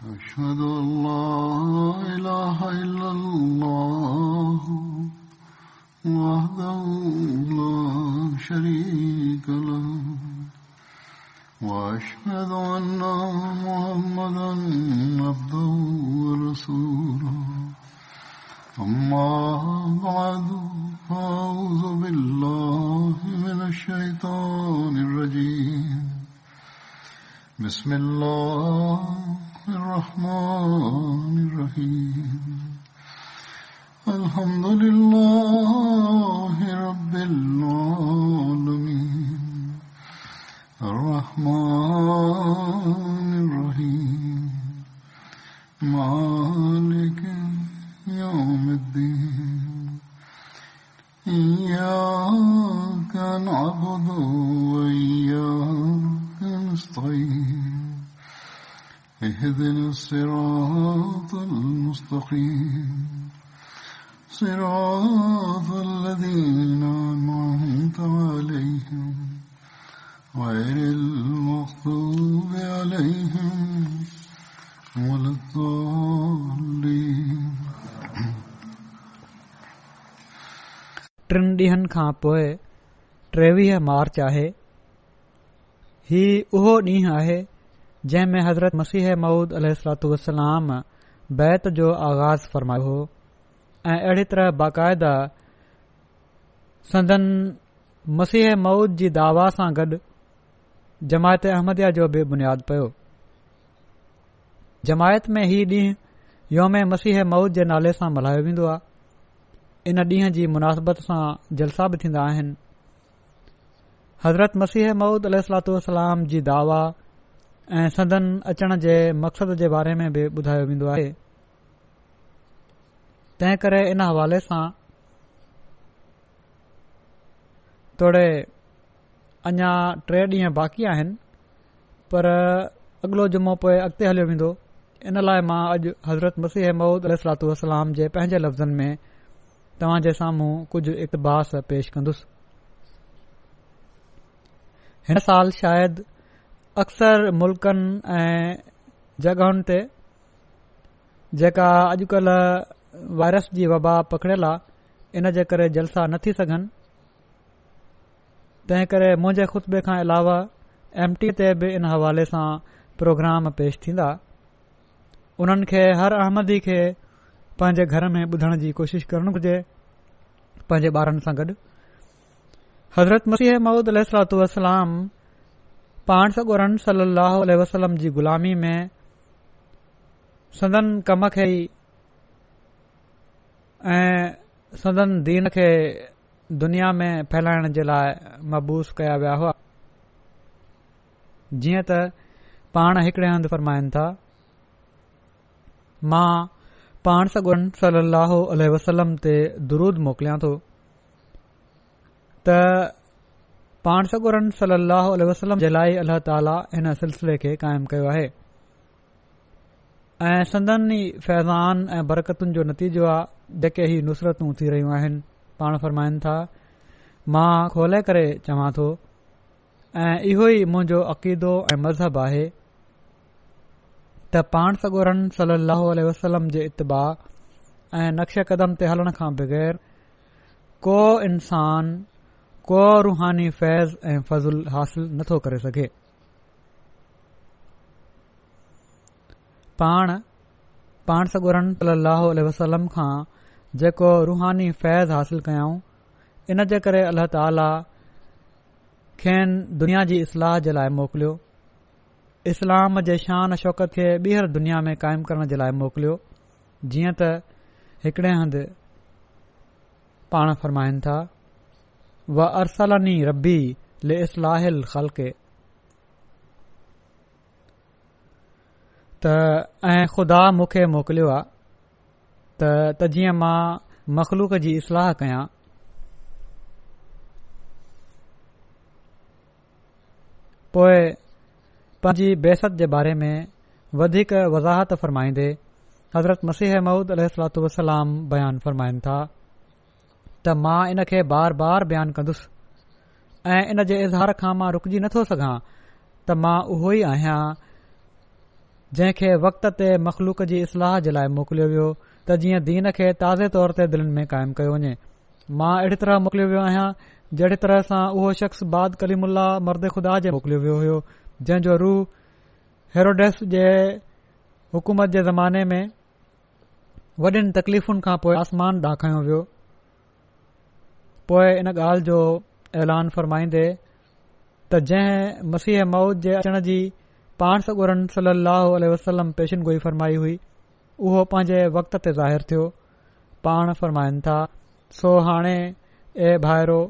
أشهد أن لا إله إلا الله وحده لا شريك له وأشهد أن محمدا عبده ورسوله أما بعد فأعوذ بالله من الشيطان الرجيم بسم الله الرحمن الرحيم الحمد لله رب العالمين الرحمن الرحيم مالك يوم الدين إياك نعبد وإياك نستعين اهدنا الصراط المستقيم صراط الذين أنعمت عليهم غير المغضوب عليهم ولا الضالين. टिनि ॾींहनि खां पोइ 23 मार्च आहे. ही उहो ॾींहुं आहे जंहिं में हज़रत मसीह मऊद अलैहिस्सलातु वस्सलाम बैत जो आगाज़ फ़रमायो हो ऐं अहिड़ी तरह बाक़ायदा संदन मसीह मऊद जी दावा सां गॾु जमायत अहमदिया जो बि बुनियादु पियो. जमायत में ही ॾींहुं योम मसीह मऊद जे नाले सां मल्हायो वेंदो आहे. इन ॾींहं जी मुनासिबत सां जलसा बि थींदा आहिनि. हज़रत मसीह मऊद अलैहिस्सलातु वस्सलाम जी दावा ऐं संदन अचण जे मक़सद जे बारे में बि ॿुधायो वेंदो आहे. तंहिं करे इन हवाले सां थोरे अञा 3 ॾींहं बाक़ी आहिनि, पर अॻिलो जुमो पोइ अॻिते हलियो वेंदो. इन लाइ मां अॼु हज़रत मसीह मऊद अलैहिस्सलातु वस्सलाम जे पंहिंजे लफ़्ज़नि में तव्हां जे साम्हूं कुझु इक़्तिबास पेश कंदुसि. हिन साल शायदि अक्सर मुल्कनि ऐं जॻहुनि ते जेका अॼुकल्ह वायरस जी वबा पकड़ियल आहे, इन जे करे जलसा न थी सघनि. तंहिं करे मुंहिंजे ख़ुतबे खां अलावा MT ते बि इन हवाले सां प्रोग्राम पेश थींदा. उन्हनि खे हर अहमदी खे पंहिंजे घर में ॿुधण जी कोशिश करणु घुर्जे, पंहिंजे ॿारनि सां गॾु. हज़रत मसीह मऊद अलैहिस्सलातु वस्सलाम पाण सॻोरन सल्लल्लाहु अलैहि वसल्लम जी ग़ुलामी में संदन कम खे ऐं संदन दीन खे दुनिया में फैलाइण जे लाइ मबूस कया विया हुआ. जीअं त पाण हिकिड़े हंधि फरमाइनि था, मां पाण सॻोरन सल्लल्लाहु अलैहि वसल्लम ते दुरूद मोकिलियां थो. त पाण सॻोरन सल्लल्लाहु अलैहि वसल्लम जे लाइ अल्लाह ताला हिन सिलसिले खे क़ाइमु कयो आहे ऐं संदनि फैज़ान ऐं बरकतुनि जो नतीजो आहे जेके ही नुसरतूं थी रहियूं आहिनि. पाण फरमाइनि था, मां खोले करे चवां थो ऐं इहो ई मुंहिंजो अक़ीदो ऐं मज़हब आहे त पाण सॻोरन सल्लल्लाहु अलैहि वसल्लम जे इत्तिबा ऐं नक्श कदम ते हलण खां बग़ैर को इंसान को रूहानी फैज़ ऐं फज़ुल हासिल नथो करे सघे. पाण सॻोरन सल्लल्लाहु अलैहि वसल्लम खां जेको रूहानी फैज़ हासिल कयाऊं, इन जे करे अल्लाह ताला खेनि दुनिया जी इस्लाह जे लाइ मोकिलियो, इस्लाम जे शान शौकत खे ॿीहर दुनिया में क़ाइमु करण जे लाइ मोकिलियो. जीअं त हिकिड़े हंधि पाण फरमाइनि था, व अरसलनी रब्बी ले इस्लाहिल ख़ल्क़े, त ऐं ख़ुदा मूंखे मोकिलियो आहे त जीअं मां मख़लूक़ जी इस्लाह कयां. पोइ पंहिंजी बेसत जे बारे में वधीक वज़ाहत फ़रमाईंदे हज़रत मसीह मऊद अलैहिस्सलातु वस्सलाम बयानु फ़रमाइनि था त मां इन खे बार बार बयानु कंदुसि ऐं इन जे इज़हार खां मां रुकजी नथो सघां त मां उहो ई आहियां जंहिं खे वक़्त ते मख़लूक जी इस्लाह जे लाइ मोकिलियो वियो त जीअं दीन खे ताज़े तौर ते दिलनि में क़ाइमु कयो वञे। मां अहिड़ी तरह मोकिलियो वियो आहियां जहिड़ी तरह सां उहो शख़्स बाद कलीमुल्ला मर्द ख़ुदा जे मोकिलियो वियो हुयो, जंहिं जो रूह हेरोडेस जे हुकूमत जे ज़माने में वॾियुनि तकलीफ़ुनि खां पोइ आसमान ॾांहुं खयो वियो। पोइ इन ॻाल्हि जो ऐलान फ़रमाईंदे त जंहिं मसीह मौद जे अचण जी पाण सॻोरन सल्लल्लाहु अलैहि वसल्लम पेशिन गोई फ़रमाई हुई, उहो पंहिंजे वक़्त ते ज़ाहिर थियो। पाण फ़रमाइनि था, सो हाणे ए भाइरो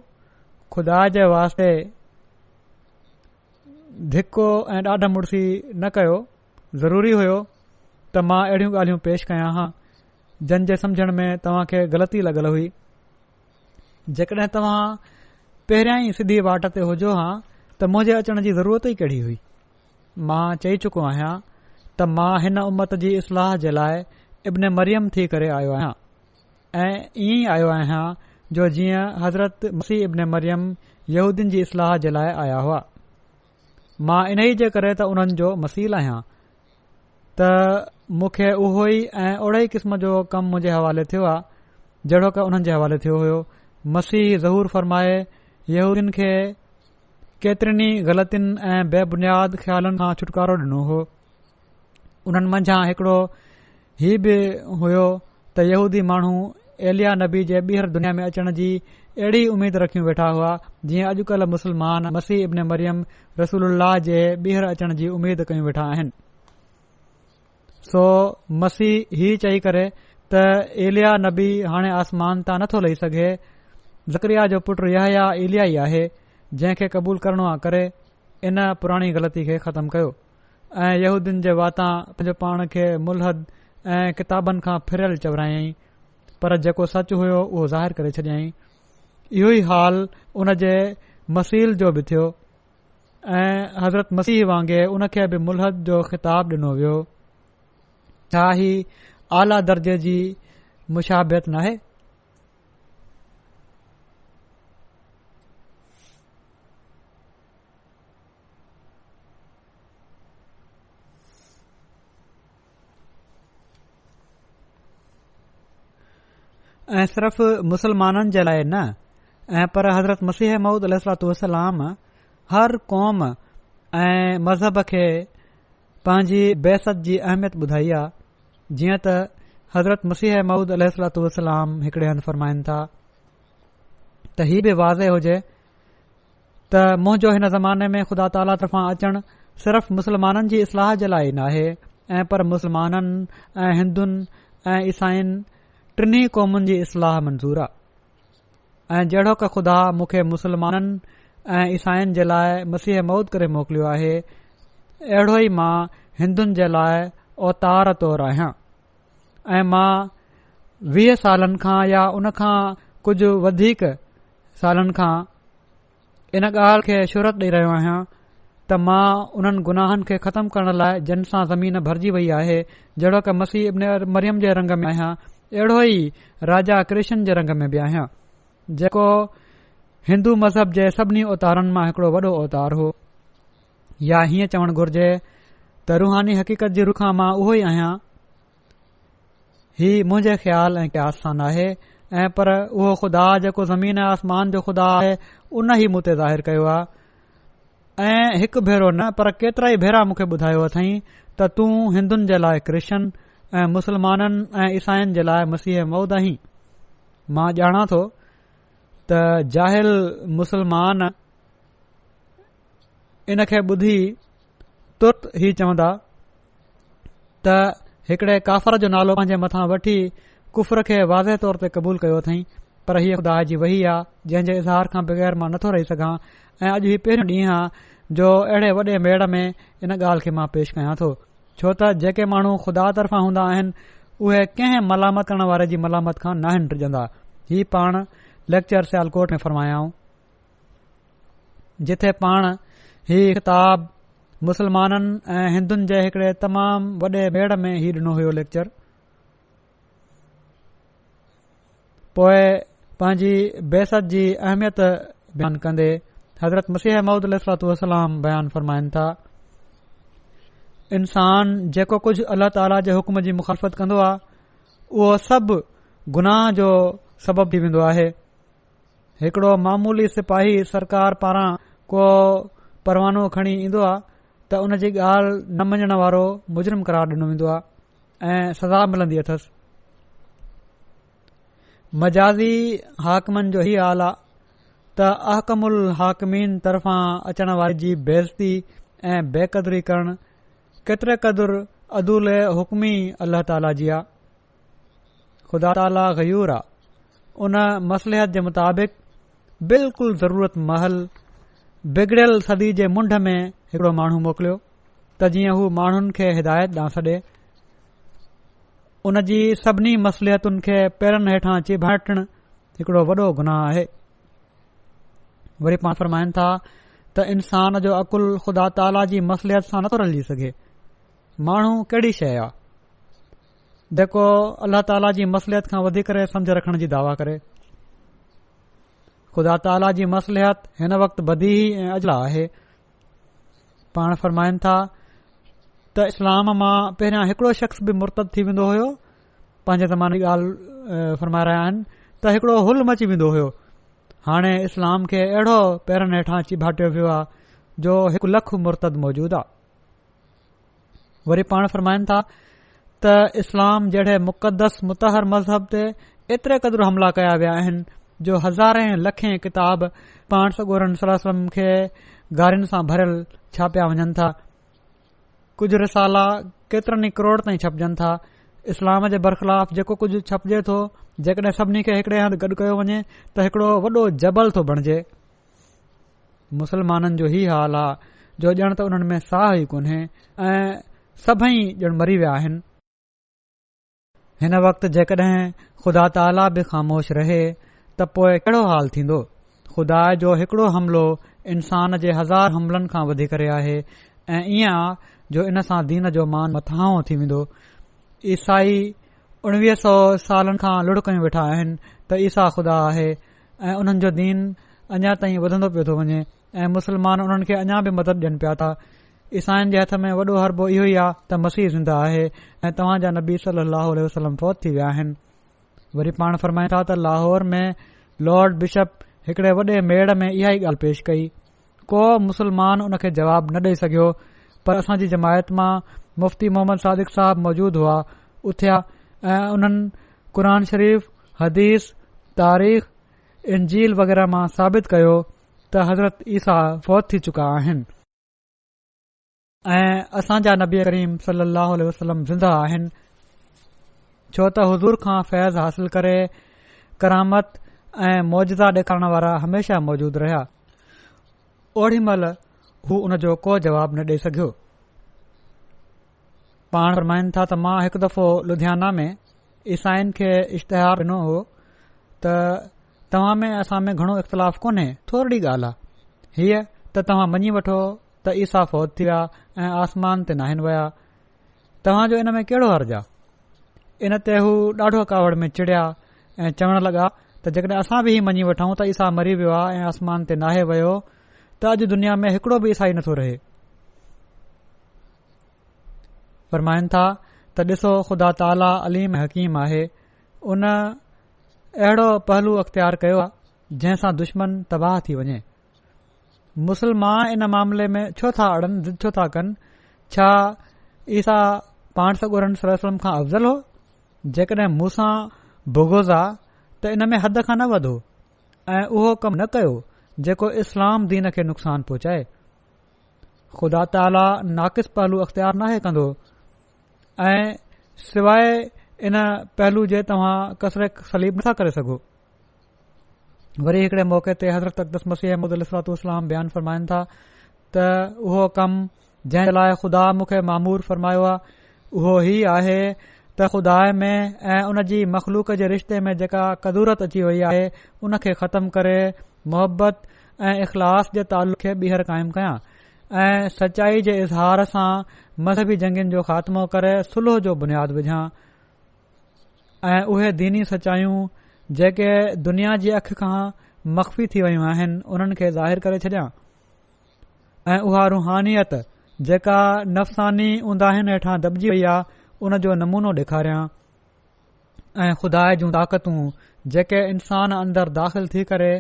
ख़ुदा जे वास्ते धिको ऐं ॾाढा मुड़सी न कयो। ज़रूरी हुयो त मां अहिड़ियूं ॻाल्हियूं पेश कयां हा जंहिं जे समझण में तव्हां खे ग़लती लॻल हुई। जेकॾहिं तव्हां पहिरियां ई सिधी वाट ते हुजो हा त मुंहिंजे अचण जी ज़रूरत ई कहिड़ी हुई। मां चई चुको आहियां त मां हिन उम्मत जी इस्लाह जे लाइ इब्न मरियम थी करे आयो आहियां ऐं ईअं ई आयो आहियां जो जीअं हज़रत मसीह इब्न मरियम यहूदियुनि जी इस्लाह जे लाइ आया हुआ। मां इन ई जे करे त उन्हनि जो मसील आहियां त मूंखे उहो ई ऐं ओड़े ई क़िस्म जो कमु मुंहिंजे हवाले थियो आहे जहिड़ो की उन्हनि जे हवाले थियो हुयो। मसीह ज़हूर फ़रमाए यहूदियुनि खे केतिरनि ग़लतियुनि ऐं बेबुनियाद ख़्यालनि खां छुटकारो ॾिनो हो। उन्हनि मंझां हिकिड़ो ही बि हुयो त यहूदी माण्हू एलिया नबी जे ॿीहर दुनिया में अचण जी अहिड़ी उमीद रखियूं वेठा हुआ जीअं अॼुकल्ह मुस्लमान मसीह इब्न मरियम रसूलुल्लाह जे ॿीहर अचण जी उमीद कयूं वेठा आहिनि। सो मसीह ही चई करे त एलिया नबी हाणे आसमान तां नथो लही सघे, ज़करिया जो पुटु यहया एलिया ई आहे, जंहिं खे क़बूल करणो आहे करे इन पुराणी ग़लती खे ख़तमु कयो ऐं यहूदियुनि जे वातां पंहिंजो पाण खे मुल्हद ऐं किताबनि खां फिरियल चवरायईं, पर जेको सच हुयो उहो ज़ाहिर करे छॾियईं। इहो ई हाल उन जे मसील जो बि थियो ऐं हज़रत मसीह वांगुरु उन खे बि मुल्हद जो ख़िताब ॾिनो वियो। छा ही आला दर्जे जी मुशाबियत नाहे? ऐं सिर्फ़ मुसलमाननि जे लाइ न, ऐं पर हज़रत मसीह मऊद अलैहिस्सलाम हर क़ौम ऐं मज़हब खे पंहिंजी बेसत जी अहमियत ॿुधाई आहे। जीअं त हज़रत मसीह मऊद अलैहिस्सलाम हिकिड़े हंधि फ़रमाइनि था त हीउ बि वाज़े हुजे त मुंहिंजो हिन ज़माने में ख़ुदा ताला तरफ़ां अचणु सिर्फ़ मुसलमाननि जी इस्लाह जे लाइ न आहे, ऐं पर मुसलमाननि ऐं हिंदुनि ऐं ईसाइन टिनी क़ौमुनि जी इस्लाह मंज़ूर आहे। ऐं जहिड़ो की ख़ुदा मूंखे मुसलमाननि ऐं ईसाइन जे लाइ मसीह मौद करे मोकिलियो आहे, अहिड़ो ई मां हिंदुनि जे लाइ अवतार तौरु आहियां ऐं मां 20 सालनि खां या उन खां कुझु वधीक सालनि खां इन ॻाल्हि खे शुहरत ॾेई रहियो आहियां त मां उन्हनि गुनाहनि खे ख़तमु करण लाइ जिन सां ज़मीन भरिजी वई आहे, जहिड़ो की मसीह इब्न मरियम जे रंग में आहियां, अहिड़ो ई राजा कृष्ण जे रंग में बि आहियां, जेको हिंदू मज़हब जे सभिनी अवतारनि मां हिकिड़ो वॾो अवतार हो। या हीअं चवणु घुर्जे त रूहानी हक़ीक़त जी रुखां मां उहो ई आहियां। ही मुंहिंजे ख़्याल ऐं क़यास सां नाहे, ऐं पर उहो ख़ुदा जेको ज़मीन ऐं आसमान जो ख़ुदा आहे उन ई मूं ते ज़ाहिर कयो आहे। ऐं हिकु भेरो न पर केतिरा ई भेरा मूंखे ॿुधायो अथई त तूं हिंदुनि जे लाइ कृष्ण ऐं मुसलमाननि ऐं ईसाइन जे लाइ मसीह मौद आहीं। मां ॼाणा थो त जाहिल मुसलमान इन खे ॿुधी तुर्त ई चवंदा त हिकड़े काफ़र जो नालो पंहिंजे मथां वठी कुफर खे वाज़े तौर ते क़बूल कयो अथई, पर हीअ ख़ुदा जी वही आहे जंहिं जे इज़हार खां बग़ैर मां नथो रही सघां। ऐं अॼु हीउ पहिरियों ॾींहुं आहे जो अहिड़े वॾे मेड़ में इन ॻाल्हि खे मां पेश कयां थो, छो त जेके माण्हू ख़ुदा तरफ़ां हूंदा आहिनि उहे कंहिं मलामत करण वारे जी मलामत खां नाहिनि डिॼंदा। ही पाण लेक्चर सियालकोट में फरमायाऊं, जिथे पाण ही ख़िताब मुसलमाननि ऐं हिंदुनि जे हिकड़े तमामु वॾे मेड़ में ही ॾिनो हुयो लेक्चर। पोइ पंहिंजी बेसत जी अहमियत बयानु कंदे हज़रत मसीह मऊद अलैहिस्सलाम बयानु फरमाइनि था इंसान जेको कुझु अल्लाह ताला जे हुकुम जी मुखालफ़त कंदो आहे उहो सभु गुनाह जो सबबु थी वेंदो आहे। हिकड़ो मामूली सिपाही सरकार पारां को परवानो खणी ईंदो आहे त उन जी ॻाल्हि न मञण वारो मुजरिम करार ॾिनो वेंदो आहे ऐं सज़ा मिलंदी अथसि। मजाज़ी हाकमनि जो हीउ हाल आहे त अहकमुल हाकमीन तरफ़ां अचण वारी जी बेइज़ती ऐं बेक़दरी करणु केतिरे क़दुरु अदूल हुकमी अल्लाह ताला जी आहे। ख़ुदा ताला ग़यूर आहे। उन मसलिहत जे मुताबिक़ बिल्कुलु ज़रूरत महल बिगड़ियल सदी जे मुंड में हिकड़ो माण्हू मोकिलियो त जीअं हू माण्हुनि खे हिदायत ॾांहुं छॾे। उन जी सभिनी मसलिहतुनि खे पेरनि हेठां चिभाटणु हिकड़ो वॾो गुनाह आहे। वरी पाण फरमाइनि था त इंसान जो अकुल ख़ुदा ताला जी मसलिहत सां नथो रलिजी सघे। माण्हू कहिड़ी शइ आहे जेको अल्लाह ताला जी मसलिहत खां वधीक करे सम्झ रखण जी दावा करे। ख़ुदा ताला जी मसलिहत हिन वक़्तु बदीही ऐं अजला आहे। पाण फरमाइनि था त इस्लाम मां पहिरियां हिकड़ो शख़्स बि मुर्तद थी वेंदो हुयो। पंहिंजे ज़माने जी ॻाल्हि फरमाए रहिया आहिनि त हिकड़ो हुल मची वेंदो हुयो। हाणे इस्लाम खे अहिड़ो पेरनि हेठां चिभाटियो वियो आहे जो 1 लख मुर्तद मौजूदु आहे। वरी पाण फरमाइनि था त इस्लाम जहिड़े मुक़दस मुतहर मज़हब ते एतिरे क़दुरु हमला कया विया आहिनि जो हज़ारें लखें किताब पाण सॻोरनि सलम खे गारियुनि सां भरियल छापिया वञनि था। कुझु रिसाला केतिरनि ई करोड़ ताईं छपजनि था। इस्लाम जे बरख़िलाफ़ जेको कुझु छपजे थो जेकॾहिं सभिनी खे हिकड़े हंधि गॾु कयो वञे त हिकड़ो वॾो जबल थो बणिजे। मुसलमाननि जो ही हाल आहे जो ॼण त उन्हनि में साह ई कोन्हे ऐं सभई ॼण मरी विया आहिनि। हिन वक़्तु जेकॾहिं ख़ुदा ताला बि ख़ामोश रहे त पोइ कहिड़ो हाल थींदो। ख़ुदा जो हिकड़ो हमलो इंसान जे 1000 हमलनि खां वधी करे आहे ऐं ईअं आहे जो इन सां दीन जो मान मथां थी वेंदो। ईसाई 1900 सालनि खां लुढ़कयूं वेठा आहिनि त ईसा ख़ुदा आहे ऐं उन्हनि जो दीन अञा ताईं वधंदो पियो थो वञे ऐं मुसलमान उन्हनि खे अञा बि मदद ॾियनि पिया था। ईसाइन जे हथ में वॾो हरबो इहो ई आहे त मसीह ज़िंदा आहे ऐं तव्हां जा नबी सल्लल्लाहु अलैहि वसल्लम फ़ौत थी विया आहिनि। वरी पाण फरमाइनि था त लाहौर में लॉर्ड बिशप हिकड़े वॾे मेड़ में इहा ई ॻाल्हि पेश कई। को मुसलमान उन खे जवाब न ॾेई सघियो पर असांजी जमायत मां मुफ़्ती मोहम्मद सादिक साहब मौजूदु हुआ। उथिया ऐं उन्हनि क़ुर शरीफ़ हदीस तारीख़ इंजील वग़ैरह मां साबित कयो त हज़रत ईसा फ़ौत थी चुका आहिनि ऐं असांजा नबी करीम सल्लल्लाहु अलैहि वसल्लम ज़िंदा आहिनि। छो त हुज़ूर खां फैज़ हासिल करे करामत ऐं मौजज़ा ॾेखारण वारा हमेशा मौजूदु रहिया। ओड़ी महिल हू उन जो को जवाब न ॾेई सघियो। पाण फरमाइनि था त मां हिकु दफ़ो लुधियाना में ईसाइन खे इश्तिहार ॾिनो हो त तव्हां में असां में घणो इख़्तिलाफ़ कोन्हे, थोरी ॻाल्हि आहे हीअ त तव्हां मञी वठो त ईसा फ़ौत थी विया ऐं आसमान ते नाहिन विया। तव्हां जो इन में कहिड़ो हर्ज आहे। इन ते हू ॾाढो कावड़ में चिड़िया ऐं चवण लॻा त जेकॾहिं असां बि मञी वठूं त ईसा मरी वियो आहे ऐं आसमान ते नाहे वियो त अॼु दुनिया में हिकड़ो बि ईसाई नथो रहे। फरमाइनि था त ॾिसो ख़ुदा ताला अलीम हकीम आहे। उन अहिड़ो पहलू अख़्तियार कयो आहे जंहिंसां दुश्मन तबाह थी वञे। मुसलमान इन मामले में छो था अड़नि, ज़िद छो था कनि। छा ईसा पाण सॻोरनि सलम खां अफ़ज़ल हो। जेकॾहिं मूंसां बुग़ुज़ आहे त इन में हद खां न वधो ऐं उहो कमु न कयो जेको इस्लाम दीन खे नुक़सान पहुचाए। ख़ुदा ताला नाक़िस पहलू अख़्तियार नाहे कंदो ऐं सवाइ इन पहलू जे तव्हां कसरे सलीब नथा करे सघो। वरी हिकड़े मौक़े ते हज़रत अक़दस मसीह मौद अलैहिस्सलाम बयानु फरमाइनि था त उहो कमु जंहिं लाइ ख़ुदा मूंखे मामूर फरमायो आहे उहो ही आहे त ख़ुदा में ऐं उन जी मख़लूक जे रिश्ते में जेका कदूरत अची वई आहे उन खे ख़तमु करे मोहबत ऐं इख़लास जे ताल्लुक़ खे ॿीहर क़ाइमु कयां ऐं सचाई जे इज़हार सां मज़हबी जंगियुनि जो ख़ात्मो करे सुलह जो बुनियादु विझां ऐं उहे दीनी सचायूं जेके दुनिया जी अखि खां मख़फ़ी थी वयूं आहिनि उन्हनि खे ज़ाहिर करे छॾियां ऐं उहा रुहानियत जेका नफ़सानी उंदाहिन हेठां दॿजी वई आहे उन जो नमूनो ॾेखारियां ऐं ख़ुदा जूं ताक़तूं जेके इंसान अंदर दाख़िल थी करे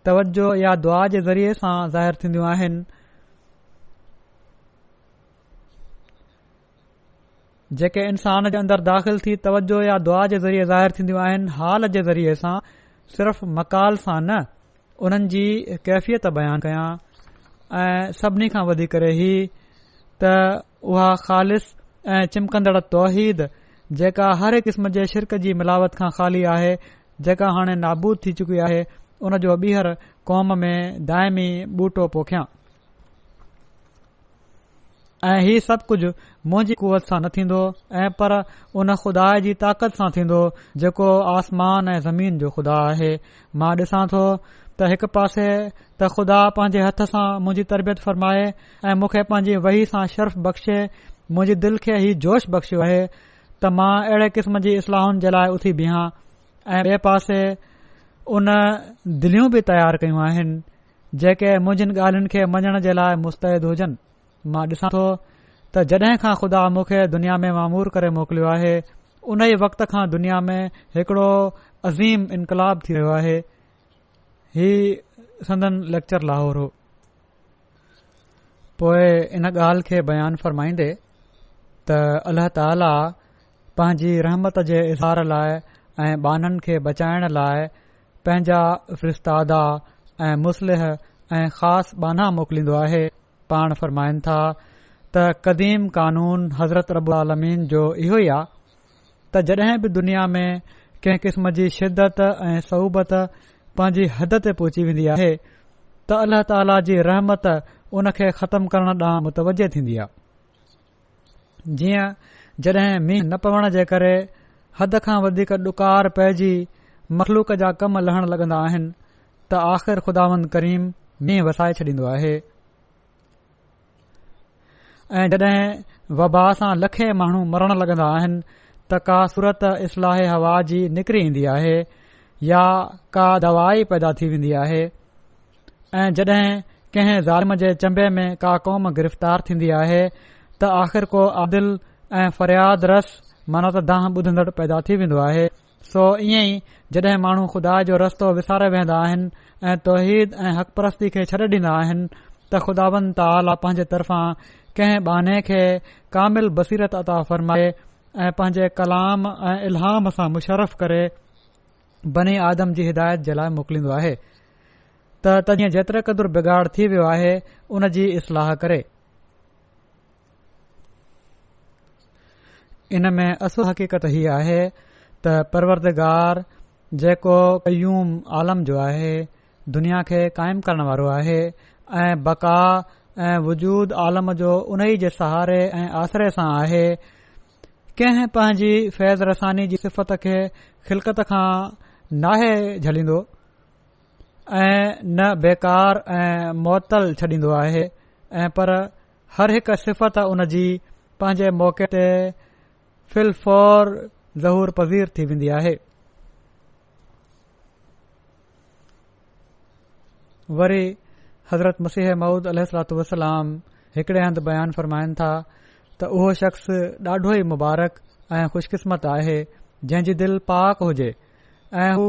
तवजो या दुआ जे ज़रिये सां ज़ाहिर थींदियूं आहिनि जेके इंसान जे अंदर दाख़िल थी तवजो या दुआ जे ज़रिये ज़ाहिर थींदियूं आहिनि हाल जे ज़रिये सां सिर्फ़ मकाल सां न उन्हनि जी कैफ़ियत बयानु कयां ऐं सभिनी खां वधीक ही त उहा ख़ालिस ऐं चिमकंदड़ तौहीद जेका हर क़िस्म जे शिरक जी मिलावट खां ख़ाली आहे जेका हाणे नाबूद थी चुकी आहे उन जो ॿीहर क़ौम में दाइमी ॿूटो पोखियां ऐं ही सभु कुझु मुंहिंजी कुवत सां न थींदो ऐं पर उन ख़ुदा जी ताक़त सां थींदो जेको आसमान ऐं ज़मीन जो ख़ुदा आहे मां ॾिसां थो त हिकु पासे त ख़ुदा पंहिंजे हथ सां मुंहिंजी तरबियत फ़रमाए ऐं मूंखे पंहिंजी वही सां शर्फ़ बख़्शे मुंहिंजी दिलि खे ही जोश बख़्शियो आहे त मां अहिड़े क़िस्म जी इस्लाहुनि जे लाइ उथी बीहां ऐं ॿिए पासे उन दिलियूं बि तयार कयूं आहिनि जेके मुंहिंजिन ॻाल्हियुनि खे मञण जे लाइ मुस्तैद हुजनि मां ॾिसां थो त जॾहिं खां ख़ुदा मूंखे दुनिया में मामूर करे मोकिलियो आहे उन ई वक़्त खां दुनिया में हिकड़ो अज़ीम इनकलाब थी रहियो आहे ही संदन लेक्चर लाहौर हो पोइ इन ॻाल्हि खे बयानु फ़रमाईंदे त अल्लाह ताला पंहिंजी रहमत जे इज़हार लाइ ऐं बाननि खे बचाइण लाइ पंहिंजा फ़रिश्तादा ऐं मुस्लिह ऐं ख़ासि बाना मोकिलींदो आहे पाण फ़रमाइनि था त क़दीम कानून हज़रत रब्बुल आलमीन जो इहो ई आहे त जॾहिं बि दुनिया में कंहिं क़िस्म जी शिदत ऐं सऊबत पंहिंजी हद ते पहुची वेंदी आहे त अल्लाह ताला जी रहमत उन खे ख़तमु करण ॾांहुं मुतवजह थींदी आहे जीअं जॾहिं मींहुं न पवण जे करे हद खां वधीक ॾुकार पइजी मख़लूक जा कम लहण लॻंदा आहिनि त आख़िर ख़ुदावंद करीम मींहुं वसाए छॾींदो आहे ऐं जॾहिं वबा सां लखे माण्हू मरण लॻंदा आहिनि त का सूरत इस्लाह हवा जी निकिरी ईंदी आहे या का दवाई पैदा थी वेंदी आहे ऐं जॾहिं कंहिं ज़ालिम जे चंबे में का क़ौम गिरफ़्तार थींदी आहे त आख़िर को आदिल ऐं फ़रियाद रस माना त दांह ॿुधंदड़ पैदा थी वेंदो आहे सो ईअं ई जॾहिं माण्हू ख़ुदा जो रस्तो विसारे वेंदा आहिनि ऐं तौहीद ऐं हक़ परस्ती खे छॾे ॾींदा आहिनि त ख़ुदावंद ताला पंहिंजे तरफ़ां कंहिं बाने खे कामिल बसीरत अता फ़रमाए ऐं पंहिंजे कलाम ऐं इल्हाम सां मुशरफ़ करे बनी आदम जी हिदायत जे लाइ मोकिलींदो आहे त तॾहिं जेतिरे क़दुरु बिगाड़ थी वियो आहे उन जी इस्लाह करे इन में असुल हक़ीक़त ही आहे त परवरदिगार जेको क़यूम आलम जो आहे दुनिया खे क़ाइमु करण वारो आहे ऐं बका ऐं वजूद आलम जो उन ई जे सहारे ऐं आसरे सां आहे कंहिं पंहिंजी फैज़ रसानी जी सिफ़त खे खिलकत खां नाहे झलींदो ऐं न बेकार ऐं मुअतल छॾींदो आहे ऐं पर हर हिकु सिफ़त उन जी पंहिंजे मौक़े ते फिलफौर ज़हूर पज़ीर थी वेंदी आहे वरी हज़रत मसीह मऊद अलैहिस्सलातु वस्सलाम हिकड़े हंधि बयानु फ़रमाइनि था त उहो शख़्स ॾाढो ई मुबारक ऐं ख़ुशकिस्मत आहे जंहिंजी दिलि पाक हुजे ऐं हू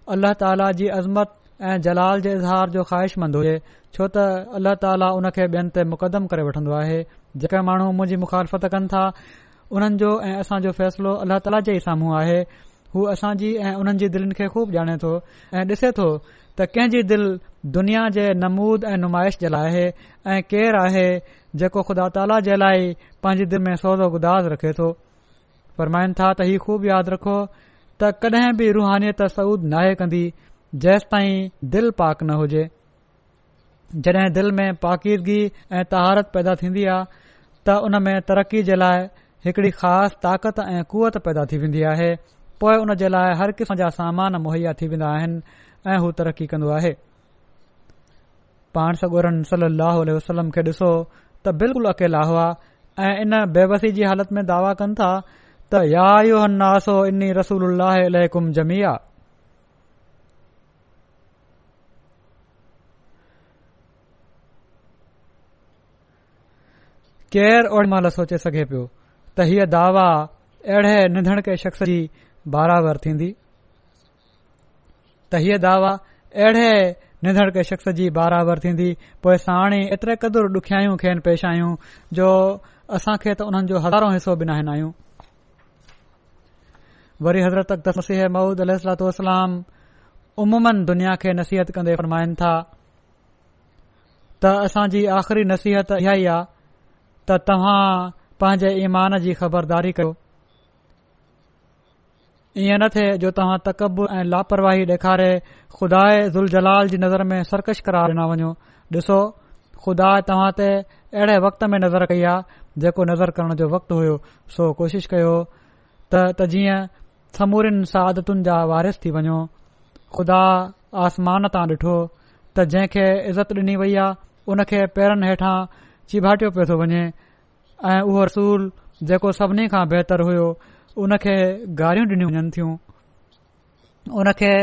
अल्लाह ताला जी अज़मत ऐं जलाल जे इज़हार जो ख़्वाहिशमंद हुजे छो त अल्लाह ताला उन खे ॿियनि ते मुक़दम करे वठंदो आहे जेके माण्हू मुंहिंजी मुखालफ़त कनि था उन्हनि जो ऐं असांजो फ़ैसिलो अल्लाह ताला जे ई साम्हूं आहे हू असांजी ऐं उन्हनि जी दिलनि खे खूब ॼाणे थो ऐं ॾिसे थो त कंहिंजी दिलि दुनिया जे नमूद ऐं नुमाइश जे लाइ आहे ऐं केरु आहे जेको ख़ुदा ताला जे लाइ पंहिंजी दिलि में सौदो गुदाज़ रखे थो फ़रमाइनि था त ही खूब यादि रखो त कॾहिं बि रुहानियत सऊद नाहे कंदी जेसि ताईं दिलि पाक न हुजे जॾहिं दिलि में पाकीदगी ऐं तहारत पैदा थींदी आहे त उन में तरक़ी जे लाइ हिकड़ी ख़ासि ताक़त ऐं कुवत पैदा थी वेंदी आहे पोइ उन जे लाइ हर क़िस्म जा सामान मुहैया थी वेंदा आहिनि ऐं हू तरक़ी कंदो आहे पाण सॻोरन सल्लल्लाहु अलैहि वसल्लम खे ॾिसो त बिल्कुलु अकेला हुआ ऐं इन बेबसी जी हालत में दावा कनि था त या अय्युहन्नासो इन्नी रसूलुल्लाह इलैकुम जमीआ केरु ओड़ी महिल सोचे सघे पियो त हीअ दावा अहिड़े निधड़के शख़्स जी बराबर थींदी पोइ साणी एतिरे क़दुरु ॾुखियायूं खेनि पेश आयूं जो असांखे त उन्हनि जो हज़ारों हिसो बि नाहिन आहियूं। वरी हज़रत मसीह मऊद अलैहिस्सलाम उमूमन दुनिया खे नसीहत कंदे फरमाइनि था त असांजी आख़िरी नसीहत इहा ई आहे त तव्हां पंहिंजे ईमान जी ख़बरदारी कयो। ईअं न थिए जो तव्हां तकबुर ऐं लापरवाही ॾेखारे ख़ुदा ज़ुल जलाल जी नज़र में सरकश करार ॾिना वञो। ॾिसो ख़ुदा तव्हां ते अहिड़े वक़्त में नज़र कई आहे जेको नज़र करण जो वक़्तु हुयो, सो कोशिश कयो त जीअं समूरिन सआदतुनि जा वारिस थी वञो। ख़ुदा आसमान तां ॾिठो त जंहिंखे इज़त ॾिनी वई आहे उन खे पेरनि हेठां चिभाटियो पियो थो वञे ऐं उहो रसूल जेको सभिनी खां बहितर हुयो उन खे गारियूं ॾिनियूं वञनि थियूं। उन खे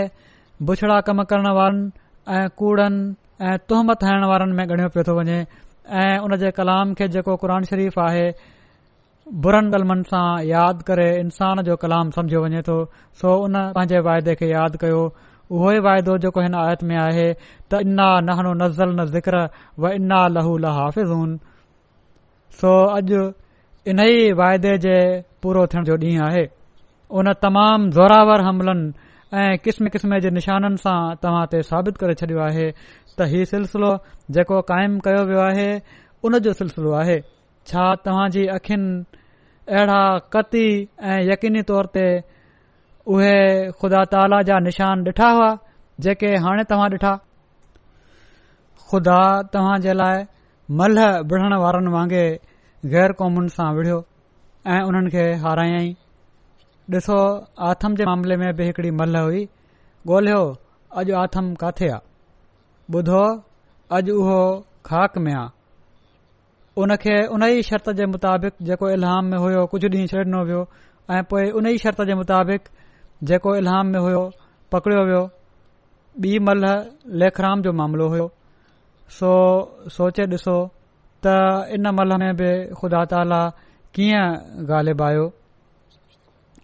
बुछड़ा कम करण वारनि ऐं कूड़नि ऐं तुहमत हणण वारनि में ॻणियो पियो थो वञे ऐं उन जे कलाम खे जेको क़ुर शरीफ़ आहे बुरनि कलमनि सां यादि करे इंसान जो कलाम सम्झियो वञे थो। सो उन पंहिंजे वाइदे खे यादि कयो, उहो ई वाइदो जेको हिन आयत में आहे त इन्ना नहनु नज़लना ज़िक्र व इन्ना लहू लहाफ़िज़ून। सो अॼु इन ई वाइदे जे पूरो थियण जो ॾींहुं आहे। उन तमाम ज़ोरावर हमलनि ऐं क़िस्म क़िस्म जे निशाननि सां तव्हां ते साबित करे छॾियो आहे त हीउ सिलसिलो जेको क़ाइमु कयो वियो आहे उन जो सिलसिलो आहे। छा तव्हां जी अखियुनि अहिड़ा क़ती ऐं यकीनी तौर ते उहे ख़ुदा ताला जा निशान ॾिठा हुआ जेके हाणे तव्हां ॾिठा? ख़ुदा तव्हां जे लाइ मल्ह बिढ़ण वारनि वांगुरु गैर क़ौमुनि सां विढ़ियो ऐं उन्हनि खे हारायई। ॾिसो आथम जे मामले में बि हिकड़ी मल्ह हुई। ॻोल्हियो अॼु आथम काथे आहे? ॿुधो अॼु उहो खाक में आहे। उन खे उन ई शर्त जे मुताबिक़ जेको इल्हाम में हुयो कुझु ॾींहुं छॾे ॾिनो वियो ऐं पोइ उन ई शर्त जे मुताबिक़ जेको इल्हाम में हुयो पकड़ियो वियो। ॿी मल्ह लेखराम जो मामिलो हुयो। सो सोचे ॾिसो त इन मल्ह में बि ख़ुदा ताला कीअं ग़ालिब आयो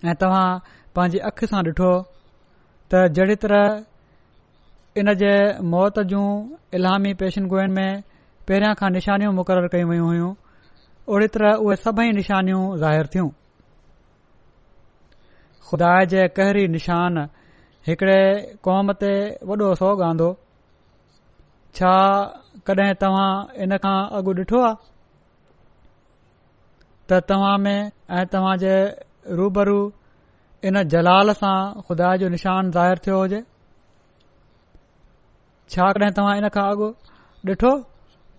ऐं तव्हां पंहिंजी अखि सां ॾिठो त जहिड़ी तरह इन जे मौत जूं इल्हामी पेशन गोयनि में पहिरियां खां निशानियूं मुक़ररु कयूं वयूं हुयूं, ओड़ी तरह उहे सभई निशानियूं ज़ाहिर थियूं। ख़ुदा जे कहरी निशान हिकड़े क़ौम ते वॾो सोग आंदो। छा कॾहिं तव्हां इन खां अॻु ॾिठो आहे त तव्हां में ऐं तव्हां जे रूबरू इन जलाल सां ख़ुदा जो निशान ज़ाहिर थियो हुजे? छा कॾहिं तव्हां इन खां अॻु ॾिठो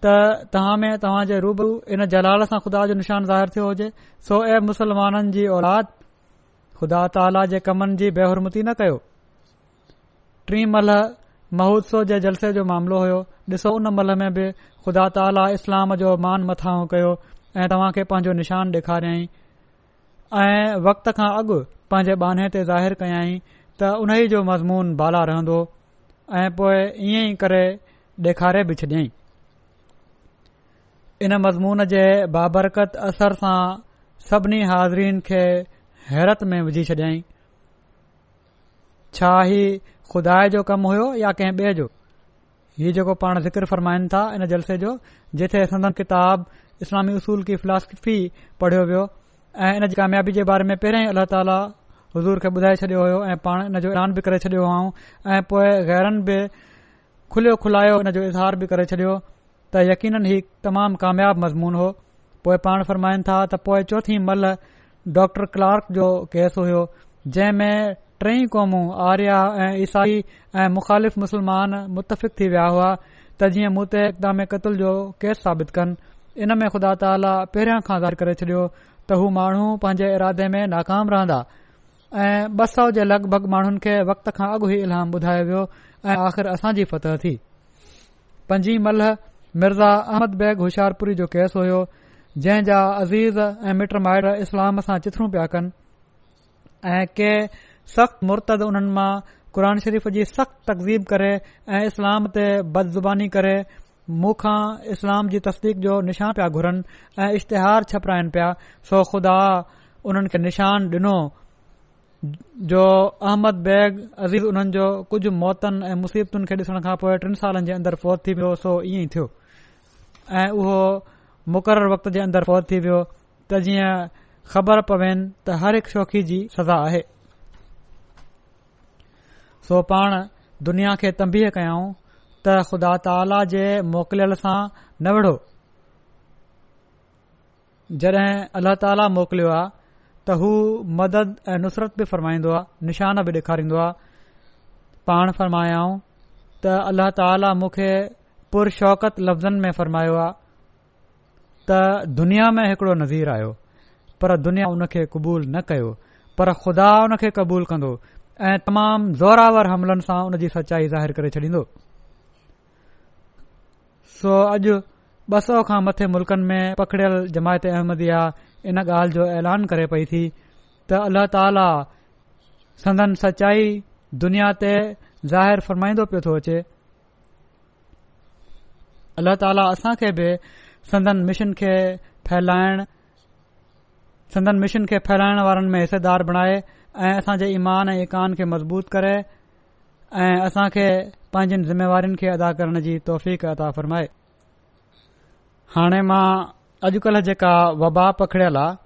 त तव्हां में तव्हां जे रूबरू इन जलाल सां ख़ुदा जो निशान ज़ाहिर थियो हुजे? सो ए मुसलमाननि जी औलाद, ख़ुदा ताला जे कमनि जी बेहुरमती न कयो। टीं मल्ह महोत्सव जे जलसे जो मामिलो हुयो। ॾिसो उन मल्ह में बि ख़ुदा ताला इस्लाम जो मान मथां कयो ऐं तव्हां खे पंहिंजो निशान ॾेखारियई ऐं वक़्त खां अॻु पंहिंजे बाने ते ज़ाहिर कयई त उन ई जो मज़मून बाला रहंदो ऐं पोइ ईअं ई करे ॾेखारे बि छॾियई। इन मज़मून जे बाबरकत असर सां सभिनी हाज़रीन खे हैरत में विझी छॾियई। छा ही ख़ुदा जो कमु हुयो या कंहिं ॿिए जो? हीउ जेको पाण ज़िक्र फरमाइनि था इन जलसे जो, जिथे संदन किताब इस्लामी उसूल की फिलासफ़ी पढ़ियो वियो ऐं इन जी कामयाबी जे बारे में पहिरियों ई अल्लाह ताला हुज़ूर खे ॿुधाए छॾियो हुयो ऐं पाण इन जो ऐलान बि करे छॾियो हुओ ऐं पोइ गैरनि बि खुलियो खुलायो इन जो इज़हार बि करे छॾियो त यकीनन ही तमामु कामयाब मज़मून हो। पोइ पाण फरमाइनि था त पोइ चौथी मल्ह डॉक्टर क्लार्क जो केस हुयो जंहिं में टई क़ौमूं आर्या ऐं ईसाई ऐं मुख़ालिफ़ मुसलमान मुतफ़िक़ थी विया हुआ त जीअं मूं ते इक़दाम क़त्ल जो केस साबित कनि। इन में ख़ुदा ताला पहिरियां खां ज़ाहिर करे छॾियो त हू माण्हू पंहिंजे इरादे में नाकाम रहंदा ऐं 200 जे लॻभॻि माण्हुनि खे वक़्त खां अॻु ई इल्हाम ॿुधायो वियो ऐं आख़िर असांजी फतह थी। 5 मल्ह मिर्ज़ा अहमद बेग होशियारपुरी जो केस हुयो जंहिं जा अज़ीज़ ऐं मिट माइट इस्लाम सां चिथरूं पिया कनि ऐं के सख़्त मुर्तद उन्हनि मां क़ुर शरीफ़ जी सख़्त तकज़ीब करे ऐं इस्लाम ते बदज़ुबानी करे मूंखां इस्लाम जी तस्दीक जो निशान पिया घुरनि ऐं इश्तिहार छपराइनि पिया, सो ख़ुदा उन्हनि खे निशान ॾिनो जो अहमद बैग अज़ीज़ उन्हनि जो कुझु मौतनि ऐं मुसीबतुनि खे ॾिसण खां पोइ 3 सालनि जे अंदरि फ़ौत थी वियो। सो ईअं ई थियो ऐं उहो मुक़ररु वक़्त जे अंदरि फ़ौत थी वियो त जीअं ख़बर पवेनि त हर हिकु शौक़ी जी सज़ा आहे। सो पाण दुनिया खे तंबीह कयाऊं त ख़ुदा ताला जे मोकिलियल सां न विढ़ो। जॾहिं अल्लाह ताला मोकिलियो आहे त हू मदद ऐं नुसरत बि फ़रमाईंदो आहे, निशान बि ॾेखारींदो आहे। पाण फ़रमायाऊं त अल्लाह ताला मूंखे पुरशौक़त लफ़्ज़नि में फ़रमायो आहे त दुनिया में हिकड़ो नज़ीर आयो, पर दुनिया उन खे क़बूल न कयो, पर ख़ुदा उन खे क़बूल कंदो ऐं तमामु ज़ोरावर हमलनि सां उन जी सचाई ज़ाहिर करे छॾींदो। सो अॼु 200 खां मथे मुल्कनि में पकड़ियल जमायत अहमदिया इन ॻाल्हि जो ऐलान करे पई थी त अल्लाह ताला संदन सचाई दुनिया ते ज़ाहिर फरमाईंदो पियो थो अचे। अल्लाह ताला असां खे बि संदन मिशन खे फैलाइण वारनि में हिसेदार बणाए ऐं असां जे ईमान ऐं इकान खे मज़बूत करे ऐं असां खे पंहिंजनि ज़िम्मेवारियुनि खे अदा करण जी तौफ़ीक़ अता फ़रमाए। हाणे मां अॼुकल्ह जेका वबा पकड़ियल आहे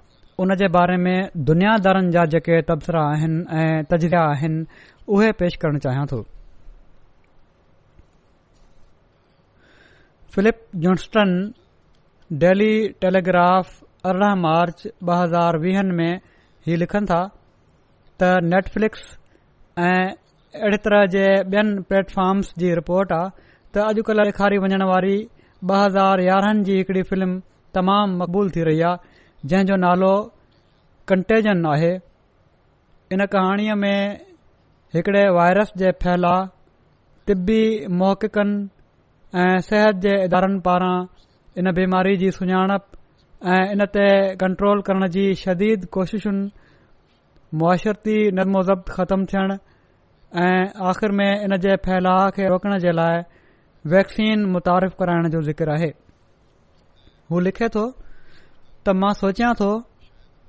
उन जे बारे में दुनियादारनि जा जेके तबसरा आहिनि ऐं तजरिया आहिनि उहे पेश करणु चाहियां थो। फिलिप जॉन्स्टन डेली टेलीग्राफ 18 मार्च 2020 में ही लिखनि था त नेटफ्लिक्स ऐं अहिड़ी तरह जे ॿियनि प्लेटफॉर्म्स जी रिपोर्ट आहे त अॼुकल्ह ॾेखारी वञण वारी 2011 जी हिकड़ी फिल्म तमामु मक़बूल थी रही आहे जंहिं जो नालो कंटेजन आहे। इन कहाणीअ में हिकड़े वायरस जे फैला तिबी मुहक़िक़नि ऐं सिहत जे इदारनि पारां इन बीमारी जी सुञाणप ऐं इन ते कंट्रोल करण जी शदीद कोशिशुनि, मुआशरती नज़्मो ज़ब्त ख़तमु थियण ऐं आख़िर में इन जे फैलाउ खे रोकण जे लाइ वैक्सीन मुतारिफ़ कराइण जो ज़िक्र आहे। हू लिखे थो त मां सोचियां थो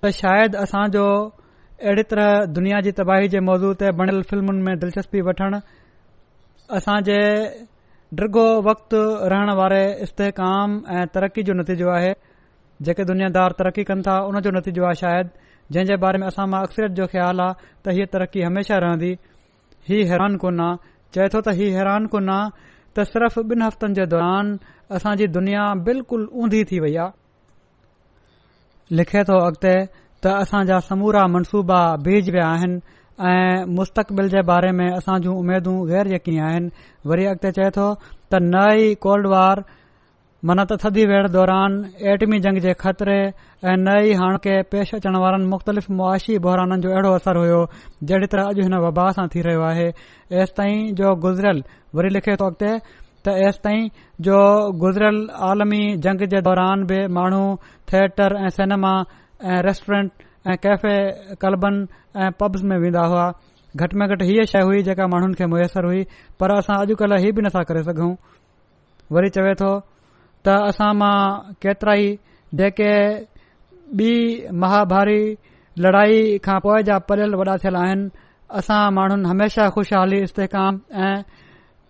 त शायदि असांजो अहिड़ी तरह दुनिया जी तबाही जे मौज़ू ते बणियल फिल्मुनि में दिलचस्पी वठण असां जे डिघो वक़्तु रहण वारे इस्तेहकाम ऐं तरक़ी जो नतीजो आहे। जेके दुनियादार तरक़ी कनि था उन जो नतीजो आहे शायदि, जंहिं जे बारे में असां मां अक्सरियत जो ख़्यालु आहे त हीअ तरक़ी हमेशा रहंदी। ही हैरान कोन आहे, चए थो त ही हैरान कोन आहे त सिर्फ़ 2 हफ़्तनि जे दौरान असांजी दुनिया बिल्कुलु ऊंधी थी वई आहे। लिखे थो अॻिते त असांजा समूरा मनसूबा बीज विया आहिनि ऐं मुस्तक़बिल जे बारे में असां जूं उमेदूं गैर यकीनी आहिनि। वरी अॻिते चए थो त नई कोल्ड वार मन त थधी वेड़ दौरान एटमी जंग जे ख़तरे ऐं नई हाणोके पेश अचण वारनि मुख़्तलिफ़ मुआशी बहराननि जो अहिड़ो असरु हुयो जहिड़ी तरह अॼु हिन वबा सां थी रहियो आहे। एसि ताईं जो गुज़रियल, वरी लिखे थो अॻिते त एसि ताईं जो गुज़रियल आलमी जंग जे दौरान बि माण्हू थिएटर ऐं सिनेमा ऐं रेस्टोरेंट ऐं कैफ़े क्लबनि ऐं पब्स में वेंदा हुआ। घटि में घटि हीअ शइ हुई जेका माण्हुनि खे मुयसरु हुई, पर असां अॼुकल्ह हीअ बि नथा करे सघूं। वरी चवे थो त असां मां केतिरा ई जेके ॿी महाभारी लड़ाई खां पोइ जा पलियल वॾा थियल आहिनि, असां माण्हुनि हमेशा ख़ुशहाली, इस्तेहकाम ऐं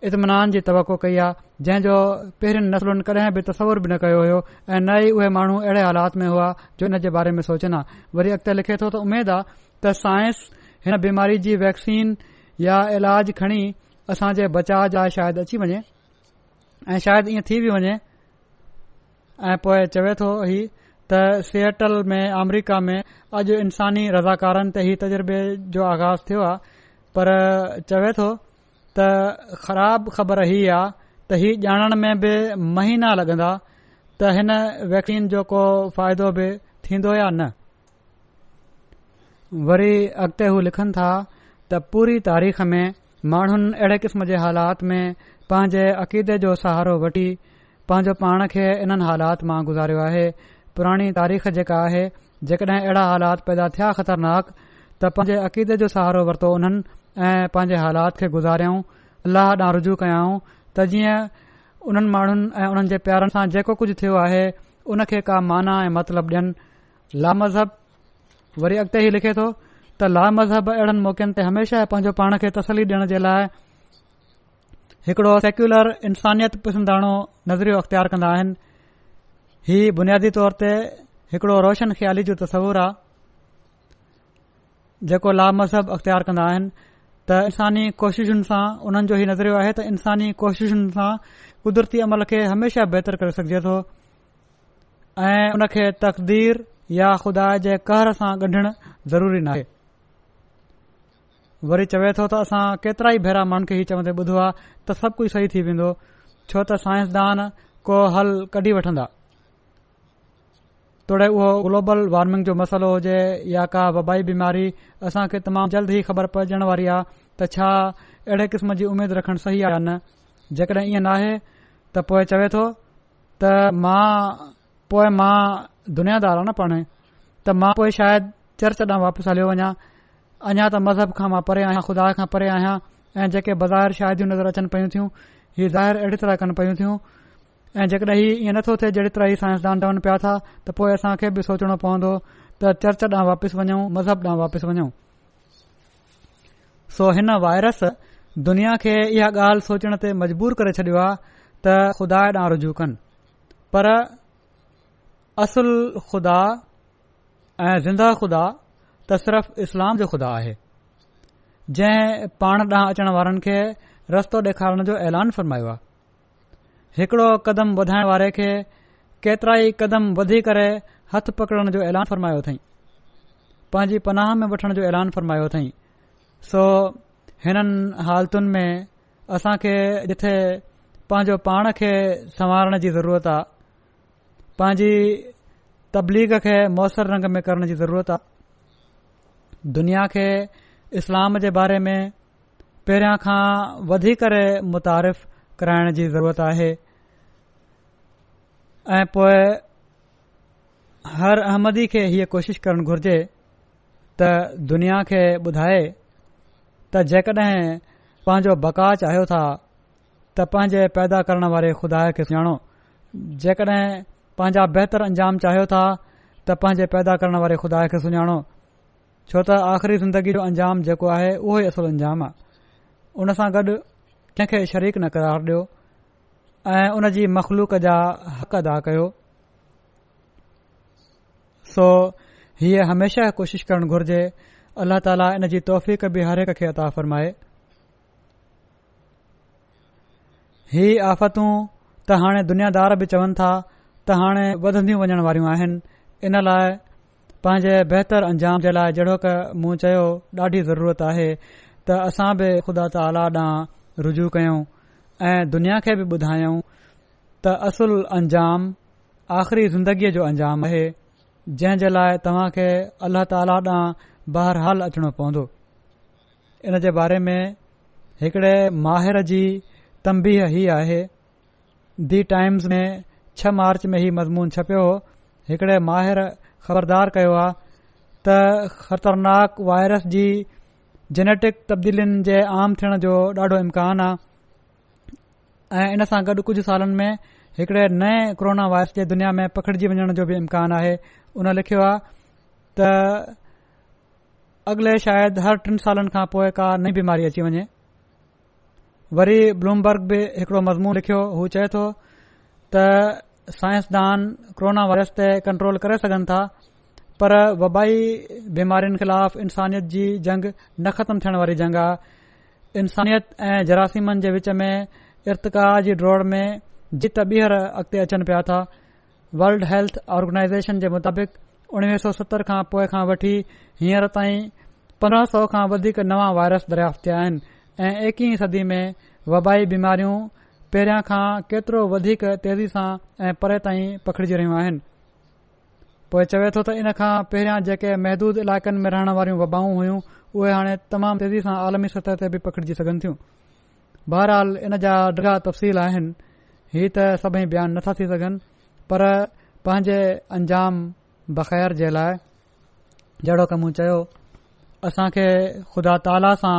इत्मिनान जी तवको कई आहे जंहिंजो पहिरियुनि नसलुनि कॾहिं बि तसवुर बि न कयो हुयो ऐं न ई उहे माण्हू अहिड़े हालात में हुआ जो इन जे बारे में सोचनि। वरी अॻिते लिखे थो त उमेद आहे त साइंस हिन बीमारी जी वैक्सीन या इलाज खणी असां जे बचाव जा शायदि अची वञे ऐं शायदि ईअं थी बि वञे। ऐं पोइ चवे थो ही त सिएटल में अमरीका में अॼु इंसानी रज़ाकारनि ते ही तजुर्बे जो आगाज़ थियो आहे, पर चवे थो त ख़राब ख़बर ही आहे त ही ॼाणण में बि महीना लॻंदा त हिन वैक्सीन जो को फ़ाइदो बि थींदो या न। वरी अॻिते हू लिखनि था त पूरी तारीख़ में माण्हुनि अहिड़े क़िस्म जे हालात में पंहिंजे अक़ीदे जो सहारो वठी पंहिंजो पाण खे इन्हनि हालात मां गुज़ारियो आहे। पुराणी तारीख़ जेका आहे, जेकॾहिं अहिड़ा हालात पैदा थिया ख़तरनाक त पंहिंजे अक़ीदे जो सहारो वरितो उन्हनि ऐं पंहिंजे हालात खे गुज़ारियऊं, अल्लाह ॾांहुं रुजू कयाऊं त जीअं उन्हनि माण्हुनि ऐं उन्हनि जे प्यारनि सां जेको कुझु थियो आहे उन खे का माना ऐं मतिलबु ॾियनि। ला मज़हब वरी अॻिते ई लिखे थो त ला मज़हब अहिड़नि मौक़नि ते हमेशह पंहिंजो पाण खे तसली ॾियण जे लाइ हिकड़ो सेक्युलर इंसानियत पसंदाणो नज़रियो अख़्तियार कंदा आहिनि। ही बुनियादी तौर ते हिकड़ो रोशन ख़्याली जो तस्वुर आहे जेको ला मज़हब अख़्तियार कंदा आहिनि त इंसानी कोशिशुनि सां उन्हनि जो ही नज़रियो आहे त इंसानी कोशिशुनि सां कुदरती अमल खे हमेशा बहितर करे सघिजे थो ऐं उन खे तक़दीर या ख़ुदा जे कहर सां ॻंढणु ज़रूरी नाहे। वरी चवे थो त असां केतिरा ई भेरा माण्हुनि खे ही चवंदे ॿुधो आहे त सभु कुझु सही थी वेंदो छो त साइंसदान को हल कढी वठंदा। तोड़े उहो ग्लोबल वार्मिंग जो मसइलो हुजे या का वबाई बीमारी असां खे तमामु जल्द ई ख़बर पइजण वारी आहे त छा अहिड़े क़िस्म जी उमेद रखणु सही आहे या न। जेकॾहिं ईअं नाहे त पोइ चवे थो त मां दुनियादार आहे न पाण त मां पोइ शायदि चर्च ॾांहुं वापसि हलियो वञा। अञा त मज़हब खां मां परे आहियां, ख़ुदा खां परे आहियां ऐं जेके बज़ाहिर शायदियूं नज़र अचनि पयूं थियूं ही ज़ाहिर अहिड़ी तरह कनि पयूं थियूं ऐं जेकॾहिं ही ईअं नथो थिए जहिड़ी तरह ही साइंसदान चवनि पिया था त पोइ असां खे बि सोचणो पवंदो त चर्च ॾांहुं वापसि वञूं, मज़हब ॾांहुं वापसि वञूं। सो हिन वायरस दुनिया खे इहा ॻाल्हि सोचण ते मजबूर करे छॾियो आहे त ख़ुदा ॾांहुं रुजू कनि। पर असुल ख़ुदा ऐं ज़िंदा ख़ुदा त सिर्फ़ इस्लाम जो ख़ुदा आहे जंहिं पाण ॾांहुं अचण वारनि खे रस्तो ॾेखारण जो ऐलान फ़रमायो आहे। हिकड़ो क़दम वधाइण वारे खे केतिरा ई क़दम वधी करे हथ पकड़ण जो ऐलान फ़रमायो अथई, पंहिंजी पनाह में वठण जो ऐलान फ़रमायो अथई। सो हिननि हालतुनि में असां खे जिथे पंहिंजो पाण खे संवारण जी ज़रूरत आहे, पंहिंजी तबलीग खे मौसर रंग में करण जी ज़रूरत आहे, दुनिया खे इस्लाम जे बारे में पहिरियां खां वधी करे मुतारिफ़ कराइण जी ज़रूरत आहे ऐं पोइ हर अहमदी खे हीअ कोशिश करणु घुर्जे त दुनिया खे ॿुधाए त जेकॾहिं पंहिंजो बका चाहियो था त पंहिंजे पैदा करण वारे ख़ुदा खे सुञाणो, जेकॾहिं पंहिंजा बहितर अंजाम चाहियो था त पंहिंजे पैदा करण वारे ख़ुदा खे सुञाणो छो त आख़िरी ज़िंदगी जो अंजाम जेको आहे उहो ई असुल अंजाम आहे। उन सां गॾु कंहिंखे शरीक न करार ॾियो ऐं उन जी मख़लूक जा हक़ अदा कयो। सो हीअ हमेशह कोशिश करणु घुर्जे अल्लाह ताला इन जी तौफ़ीक़ बि हर हिक खे अता फ़रमाए। ही आफ़तूं त हाणे दुनियादार बि चवनि था त हाणे वधंदियूं वञण वारियूं आहिनि। इन लाइ पंहिंजे बहितर अंजाम जे लाइ जहिड़ो क मूं चयो ॾाढी ज़रूरत आहे त असां बि ख़ुदा ताला ॾांहुं रुजू कयूं ऐं दुनिया खे बि ॿुधायूं त असुल अंजाम आख़िरी ज़िंदगीअ जो अंजाम आहे जंहिं जे लाइ तव्हां खे अल्लाह ताला ॾांहुं बहरहाल अचणो पवंदो। इन जे बारे में हिकड़े माहिर जी तंबीह ही आहे। दी टाइम्स में 6 मार्च में ही मज़मून छपियो हो। हिकड़े माहिर ख़बरदार कयो आहे त ख़तरनाक वायरस जी जेनेटिक तब्दीलियुनि जे आम थियण जो ॾाढो इम्कान आहे ऐं इन सां गॾु कुझु सालनि में हिकड़े नए कोरोना वायरस जे दुनिया में पखिड़िजी वञण जो बि इम्कान आहे। उन लिखियो आहे त अॻिले शायदि हर 3 सालनि खां पोइ का नई बीमारी अची वञे। वरी ब्लूमबर्ग बि हिकड़ो मज़मून लिखियो। हू चए थो त साइंसदान कोरोना वायरस ते कंट्रोल करे सघनि था पर वबाई बीमारियुनि ख़िलाफ़ इंसानियत जी जंग न ख़तम थियण वारी जंग आहे। इंसानियत ऐं जरासीमनि जे विच में इर्तिका जी डोड़ में जित ॿीहर अॻिते अचनि पिया था। वर्ल्ड हेल्थ ऑर्गेनाइज़ेशन जे मुताबिक़ 1970 खां पोइ खां वठी हींअर ताईं 1500 खां वधीक नवां वायरस दरियाफ़्त थिया आहिनि ऐं 21वीं सदी में वबाई बीमारियूं पहिरियां खां केतिरो वधीक तेज़ी सां ऐं परे ताईं पखिड़िजी रहियूं आहिनि। पोइ चवे थो त इन खां पहिरियां जेके महदूद इलाइक़नि में रहण वारियूं वबाऊं हुयूं उहे हाणे तमामु तेज़ी सां आलमी सतह ते बि पखिड़िजी सघनि थियूं। बहरहाल इन जा ॾाढा तफ़सील आहिनि, ही त सभई बयान नथा थी सघनि पर पंहिंजे अंजाम बख़ैर जे लाइ जहिड़ो क मूं चयो असां खे ख़ुदा ताला सां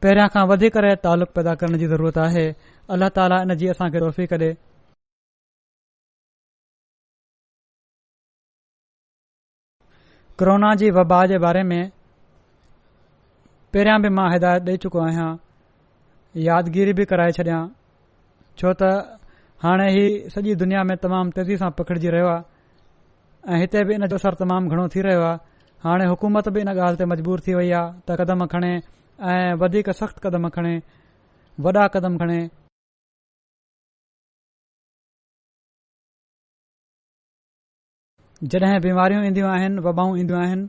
पहिरियां खां वधी करे तालुक़ पैदा करण जी ज़रूरत आहे अल्लाह ताला इन जी असांखे तौफ़ीक़ ॾे। कोरोना जी वबा जे बारे में पहिरियां बि मां हिदायत ॾेई चुको आहियां, यादगिरी बि कराए छॾियां, छो त हाणे ही सॼी दुनिया में तमामु तेज़ी सां पखिड़िजी रहियो आहे ऐं हिते बि इन जो असरु तमामु घणो थी रहियो आहे। हाणे हुकूमत बि इन ॻाल्हि ते मजबूर थी वई आहे त क़दम खणे ऐं वधीक सख़्तु क़दम खणे, वॾा क़दम खणे। जॾहिं बीमारियूं ईंदियूं आहिनि, वबाऊं ईंदियूं आहिनि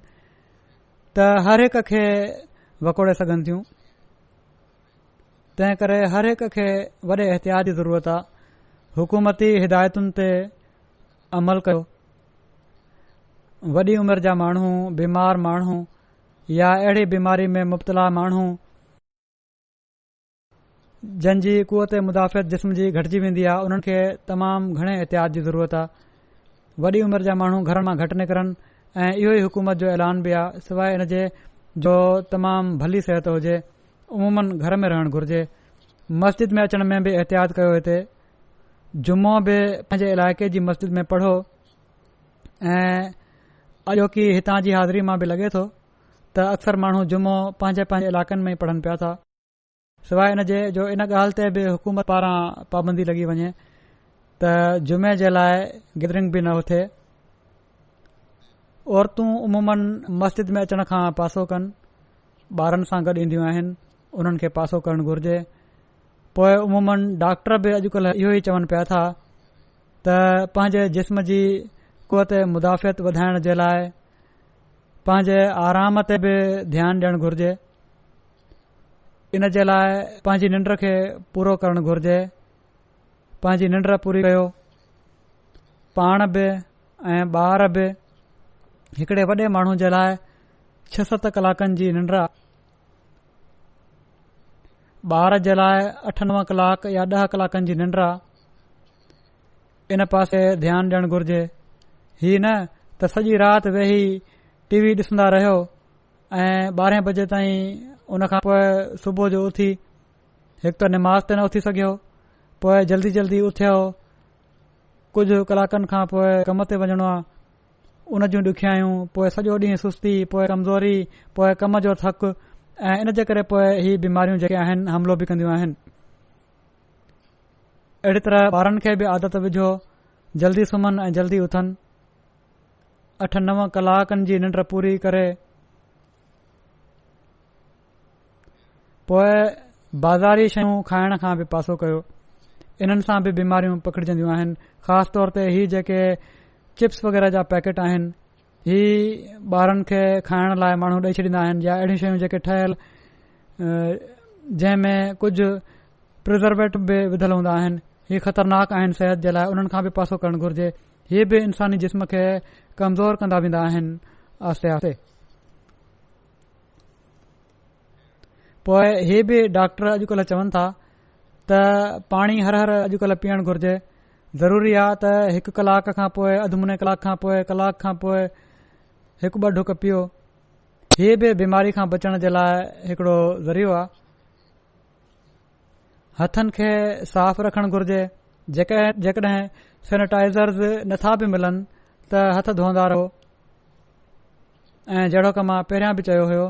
त हर हिक खे वकोड़े सघनि थियूं। तंहिं करे हर हिक खे वॾे एहतियात जी ज़रूरत आहे। हुकूमती हिदायतुनि ते अमल कयो। वॾी उमिरि जा माण्हू, बीमार माण्हू या अहिड़ी बीमारी में मुब्तला माण्हू जंहिंजी कुवत मुदाफ़ियत जिस्म जी घटिजी वेंदी आहे, उन्हनि खे तमामु घणे एहतियात जी ज़रूरत आहे। वॾी उमिरि जा माण्हू घर मां घटि निकिरनि ऐं इहो ई हुकूमत जो ऐलान बि आहे। सवाइ इन जे जो तमामु भली सिहत हुजे, उमूमन घर में रहणु घुर्जे। मस्जिद में अचण में बि एहतियात कयो। हिते जुमो बि पंहिंजे इलाइक़े जी मस्जिद में पढ़ो ऐं अॼोकी हितां जी हाज़िरी मां बि लॻे थो त अक्सर माण्हू जुमो पंहिंजे पंहिंजे इलाइक़नि में ई पढ़नि पिया था। सवाइ इन जे जो इन ॻाल्हि ते बि हुकूमत पारां पाबंदी लॻी वञे त जुमे जे लाइ गैदरिंग बि न थिए। औरतूं उमूमन मस्जिद में अचण खां पासो कनि, ॿारनि सां गॾु ईंदियूं आहिनि, उन्हनि खे पासो करणु घुर्जे। पोइ उमूमन डॉक्टर बि अॼुकल्ह इहो ई चवनि पिया था त पंहिंजे जिस्म जी कुवत मुदाफ़ियत वधाइण जे लाइ पंहिंजे आराम ते बि ध्यानु ॾियणु घुर्जे। इन जे लाइ पंहिंजी निंड खे पूरो करणु घुर्जे। पंहिंजी निंड पूरी कयो। पाण बि ऐं ॿार बि। हिकिड़े वॾे माण्हू जे लाइ 6-7 कलाकनि जी निंड, ॿार जे लाइ 8-9 कलाक या 10 कलाकनि जी निंड, इन पासे ध्यानु ॾियणु घुर्जे। ही न त सॼी राति वेही टीवी ॾिसंदा रहियो ऐं 12 बजे ताईं उन खां पोइ सुबुह जो उथी हिकु त निमाज़ ते न उथी सघियो, पोइ जल्दी जल्दी उथियो, कुझु कलाकनि खां पोइ कम ते वञणो आहे, उन जूं ॾुखियायूं, पोइ सॼो ॾींहुं सुस्ती, पोइ कमज़ोरी, पोइ कम जो थकु ऐं इन जे करे पोइ ही बीमारियूं जेके आहिनि हमिलो बि कंदियूं आहिनि। अहिड़ी तरह ॿारनि खे बि आदत विझो जल्दी सुम्हनि ऐं जल्दी उथनि। 8-9 कलाकनि जी निंड पूरी करे पोइ बाज़ारी शयूं खाइण खां बि पासो कयो। इन्हनि सां बि बीमारियूं पकड़जंदियूं आहिनि। ख़ासि तौर ते ही जेके चिप्स वग़ैरह जा पैकेट आहिनि, ही ॿारनि खे खाइण लाइ माण्हू ॾेई छॾींदा आहिनि, या अहिड़ियूं शयूं जेके ठहियल जंहिंमें कुझु प्रिज़र्वेटिव बि विधल हूंदा आहिनि, ही ख़तरनाक आहिनि सिहत जे लाइ। उन्हनि खां बि पासो करणु घुर्जे। हीअ बि इंसानी जिस्म खे कमज़ोर कंदा वेंदा आहिनि आहिस्ते आहिस्ते। पोइ हीअ बि डॉक्टर अॼुकल्ह चवनि था त पाणी हर अॼुकल्ह पीअणु घुर्जे। ज़रूरी आहे त 1 कलाक खां पोइ, अधु मुने कलाक खां पोइ, कलाक खां पोइ 1-2 ढुक पीओ। हीअ बि बीमारी खां बचण जे लाइ हिकिड़ो ज़रियो आहे। हथनि खे साफ़ रखणु घुर्जे। जेकॾहिं सैनिटाइज़र्स नथा बि मिलनि त हथ धोईंदा रहो। ऐं जहिड़ो की मां पहिरियां बि चयो हुयो,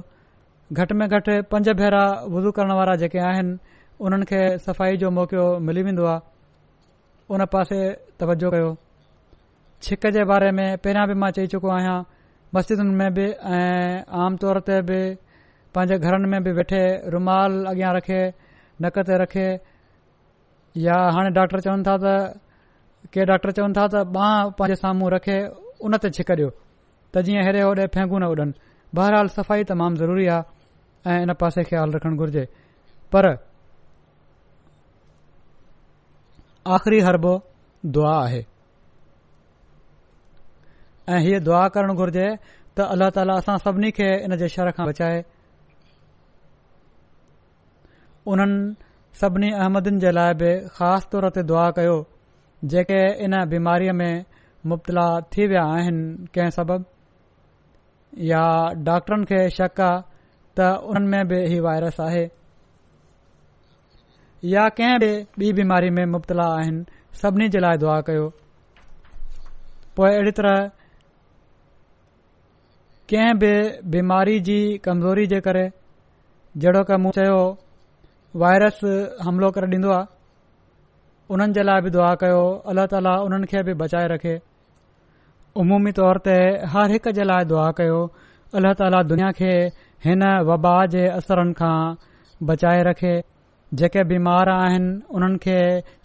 घटि में घटि 5 भेरा वुज़ू करण वारा जेके आहिनि उन्हनि खे सफ़ाई जो मौक़ो मिली वेंदो आहे। उन पासे तवजो कयो। छिक जे बारे में पहिरियां बि मां चई चुको आहियां। मस्जिदुनि में बि ऐं आम तौर ते बि पंहिंजे घरनि में बि वेठे रुमाल अॻियां रखे, नक ते रखे, या हाणे डॉक्टर चवनि था त ॿांह पंहिंजे साम्हूं रखे उन ते छिक ॾियो त जीअं हेॾे होॾे फेंगू न उॾनि। बहरहाल सफ़ाई तमामु ज़रूरी आहे ऐं इन पासे ख़्यालु रखणु घुर्जे। पर आख़िरी हरबो दुआ आहे ऐं हीअ दुआ करणु घुर्जे त अल्लाह ताला असां सभिनी खे इन जे शर खां बचाए। उन्हनि सभिनी अहमदनि जे लाइ बि ख़ासि तौर ते दुआ कयो जेके इन बीमारीअ में मुब्तला थी विया आहिनि कंहिं सबबु, या डॉक्टरनि खे शक आहे त उन्हनि में बि ही वायरस आहे। या कंहिं बि ॿी बीमारी में मुब्तला आहिनि सभिनी जे लाइ दुआ कयो। पोइ अहिड़ी तरह कंहिं बि बीमारी जी कमज़ोरी जे करे जहिड़ो की मूं चयो वायरस हमिलो करे ॾींदो आहे उन्हनि जे लाइ बि दुआ कयो। अल्लाह ताला उन्हनि खे बि बचाए रखे। उमूमी तौर ते हर हिक जे लाइ दुआ कयो अल्लाह ताला दुनिया खे हिन वबा जे असरनि खां बचाए रखे। जेके बीमार आहिनि उन्हनि खे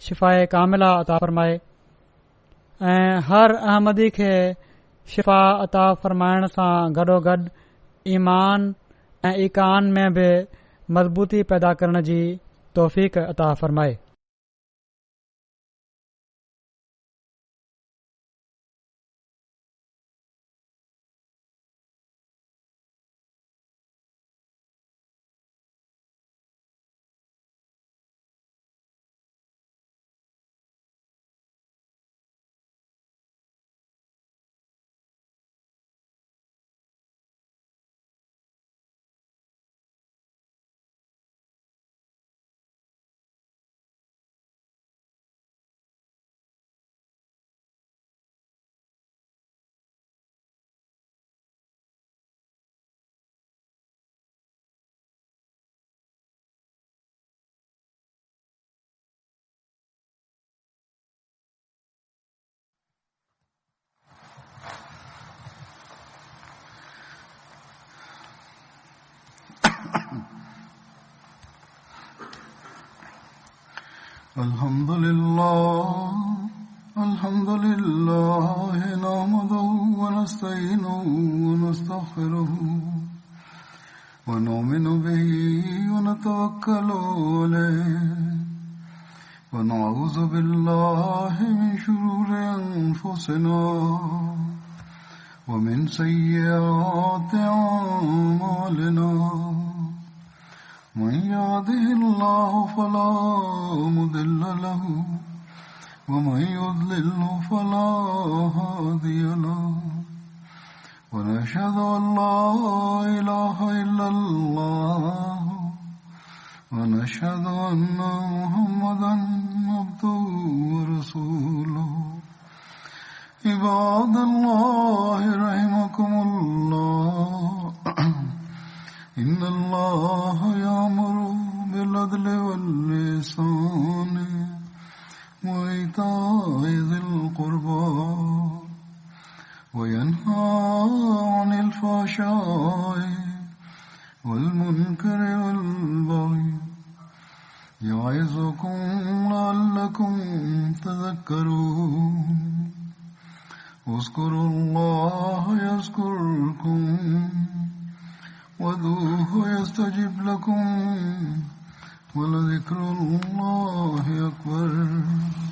शिफ़ाए कामिला अता फ़रमाए ऐं हर अहमदी खे शिफ़ा अता फ़रमाइण सां गॾोगॾु ईमान ऐं ईकान में बि मज़बूती पैदा करण जी तौफ़ीक़ अता फ़रमाए। الحمد لله نحمده ونستعينه ونستغفره ونؤمن به ونتوكل عليه ونعوذ بالله من شرور أنفسنا ومن سيئات أعمالنا من يهده الله فلا مضل له ومن يضلل فلا هادي له ونشهد أن لا إله إلا الله ونشهد أن محمدا عبده ورسوله عباد الله رحمكم الله إن الله يأمر بالعدل والإحسان وإيتاء ذي القربى وينهى عن الفحشاء والمنكر والبغي يعظكم لعلكم تذكرون اذكروا الله يذكركم وادعوه يستجب لكم ولذكر الله أكبر